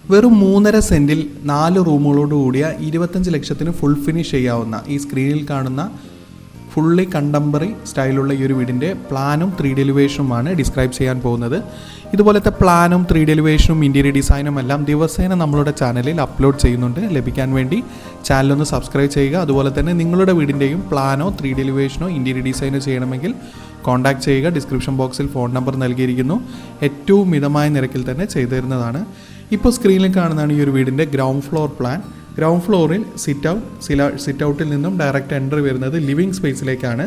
വെറും 3.5 സെൻറ്റിൽ 4 റൂമുകളോട് കൂടിയ 25 ലക്ഷത്തിന് ഫുൾ ഫിനിഷ് ചെയ്യാവുന്ന ഈ സ്ക്രീനിൽ കാണുന്ന ഫുള്ളി കണ്ടംപററി സ്റ്റൈലുള്ള ഈ ഒരു വീടിൻ്റെ പ്ലാനും 3D എലിവേഷനുമാണ് ഡിസ്ക്രൈബ് ചെയ്യാൻ പോകുന്നത്. ഇതുപോലത്തെ പ്ലാനും 3D എലിവേഷനും ഇൻറ്റീരിയർ ഡിസൈനും എല്ലാം ദിവസേന നമ്മളുടെ ചാനലിൽ അപ്ലോഡ് ചെയ്യുന്നുണ്ട്. ലഭിക്കാൻ വേണ്ടി ചാനലൊന്ന് സബ്സ്ക്രൈബ് ചെയ്യുക. അതുപോലെ തന്നെ നിങ്ങളുടെ വീടിൻ്റെയും പ്ലാനോ 3D എലിവേഷനോ ഇൻറ്റീരിയർ ഡിസൈനോ ചെയ്യണമെങ്കിൽ കോൺടാക്ട് ചെയ്യുക. ഡിസ്ക്രിപ്ഷൻ ബോക്സിൽ ഫോൺ നമ്പർ നൽകിയിരിക്കുന്നു. ഏറ്റവും മിതമായ നിരക്കിൽ തന്നെ ചെയ്തു തരുന്നതാണ്. ഇപ്പോൾ സ്ക്രീനിൽ കാണുന്നതാണ് ഈ ഒരു വീടിൻ്റെ ഗ്രൗണ്ട് ഫ്ലോർ പ്ലാൻ. ഗ്രൗണ്ട് ഫ്ലോറിൽ സിറ്റ് ഔട്ടിൽ നിന്നും ഡയറക്റ്റ് എൻട്രി വരുന്നത് ലിവിങ് സ്പേസിലേക്കാണ്.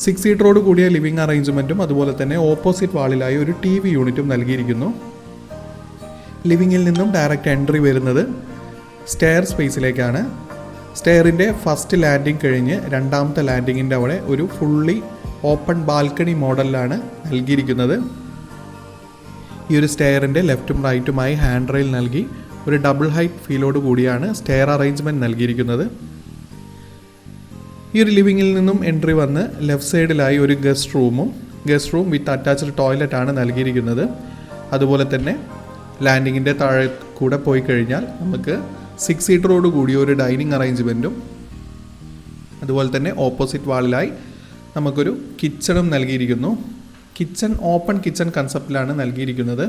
6 സീറ്ററോട് കൂടിയ ലിവിങ് അറേഞ്ച്മെൻറ്റും അതുപോലെ തന്നെ ഓപ്പോസിറ്റ് വാളിലായി ഒരു TV യൂണിറ്റും നൽകിയിരിക്കുന്നു. ലിവിങ്ങിൽ നിന്നും ഡയറക്റ്റ് എൻട്രി വരുന്നത് സ്റ്റെയർ സ്പേസിലേക്കാണ്. സ്റ്റെയറിൻ്റെ ഫസ്റ്റ് ലാൻഡിങ് കഴിഞ്ഞ് രണ്ടാമത്തെ ലാൻഡിങ്ങിൻ്റെ അവിടെ ഒരു ഫുള്ളി ഓപ്പൺ ബാൽക്കണി മോഡലിലാണ് നൽകിയിരിക്കുന്നത്. ഈ ഒരു സ്റ്റെയറിൻ്റെ ലെഫ്റ്റും റൈറ്റുമായി ഹാൻഡ് റെയിൽ നൽകി ഒരു ഡബിൾ ഹൈറ്റ് ഫീലോട് കൂടിയാണ് സ്റ്റെയർ അറേഞ്ച്മെൻറ്റ് നൽകിയിരിക്കുന്നത്. ഈ ഒരു ലിവിങ്ങിൽ നിന്നും എൻട്രി വന്ന് ലെഫ്റ്റ് സൈഡിലായി ഒരു ഗസ്റ്റ് റൂം വിത്ത് അറ്റാച്ച്ഡ് ടോയ്ലറ്റാണ് നൽകിയിരിക്കുന്നത്. അതുപോലെ തന്നെ ലാൻഡിങ്ങിൻ്റെ താഴെ കൂടെ പോയി കഴിഞ്ഞാൽ നമുക്ക് 6 സീറ്ററോട് കൂടിയ ഒരു ഡൈനിങ് അറേഞ്ച്മെൻറ്റും അതുപോലെ തന്നെ ഓപ്പോസിറ്റ് വാളിലായി നമുക്കൊരു കിച്ചണും നൽകിയിരിക്കുന്നു. കിച്ചൺ ഓപ്പൺ കിച്ചൺ കൺസെപ്റ്റിലാണ് നൽകിയിരിക്കുന്നത്.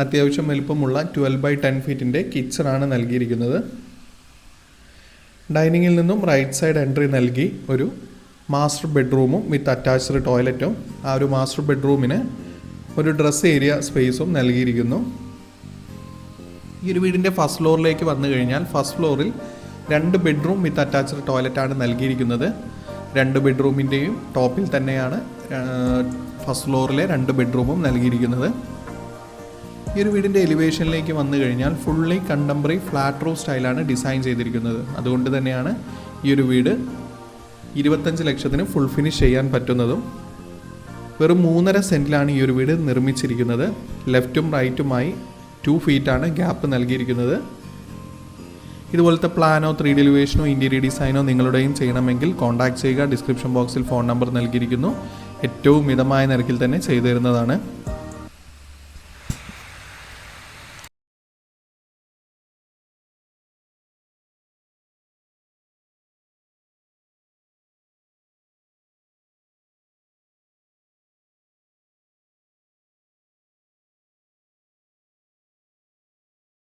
അത്യാവശ്യം വലുപ്പമുള്ള 12x10 ഫീറ്റിൻ്റെ കിച്ചണാണ് നൽകിയിരിക്കുന്നത്. ഡൈനിങ്ങിൽ നിന്നും റൈറ്റ് സൈഡ് എൻട്രി നൽകി ഒരു മാസ്റ്റർ ബെഡ്റൂമും വിത്ത് അറ്റാച്ച്ഡ് ടോയ്ലറ്റും ആ ഒരു മാസ്റ്റർ ബെഡ്റൂമിന് ഒരു ഡ്രസ് ഏരിയ സ്പേസും നൽകിയിരിക്കുന്നു. ഈ ഒരു വീടിൻ്റെ ഫസ്റ്റ് ഫ്ലോറിലേക്ക് വന്നു കഴിഞ്ഞാൽ ഫസ്റ്റ് ഫ്ലോറിൽ 2 ബെഡ്റൂം വിത്ത് അറ്റാച്ച്ഡ് ടോയ്ലറ്റാണ് നൽകിയിരിക്കുന്നത്. 2 ബെഡ്റൂമിൻ്റെയും ടോപ്പിൽ തന്നെയാണ് ഫസ്റ്റ് ഫ്ലോറിലെ 2 ബെഡ്റൂമും നൽകിയിരിക്കുന്നത്. ഈ ഒരു വീടിൻ്റെ എലിവേഷനിലേക്ക് വന്നു കഴിഞ്ഞാൽ ഫുള്ളി കണ്ടംപററി ഫ്ലാറ്റ് റൂഫ് സ്റ്റൈലാണ് ഡിസൈൻ ചെയ്തിരിക്കുന്നത്. അതുകൊണ്ട് തന്നെയാണ് ഈ ഒരു വീട് 25 ലക്ഷത്തിന് ഫുൾ ഫിനിഷ് ചെയ്യാൻ പറ്റുന്നതും. വെറും 3.5 സെൻറ്റിലാണ് ഈ ഒരു വീട് നിർമ്മിച്ചിരിക്കുന്നത്. ലെഫ്റ്റും റൈറ്റുമായി 2 ഫീറ്റാണ് ഗ്യാപ്പ് നൽകിയിരിക്കുന്നത്. ഇതുപോലത്തെ പ്ലാനോ 3D എലിവേഷനോ ഇൻറ്റീരിയർ ഡിസൈനോ നിങ്ങളുടെയും ചെയ്യണമെങ്കിൽ കോൺടാക്ട് ചെയ്യുക. ഡിസ്ക്രിപ്ഷൻ ബോക്സിൽ ഫോൺ നമ്പർ നൽകിയിരിക്കുന്നു. ഏറ്റവും മിതമായ നിരക്കിൽ തന്നെ ചെയ്തു തരുന്നതാണ്.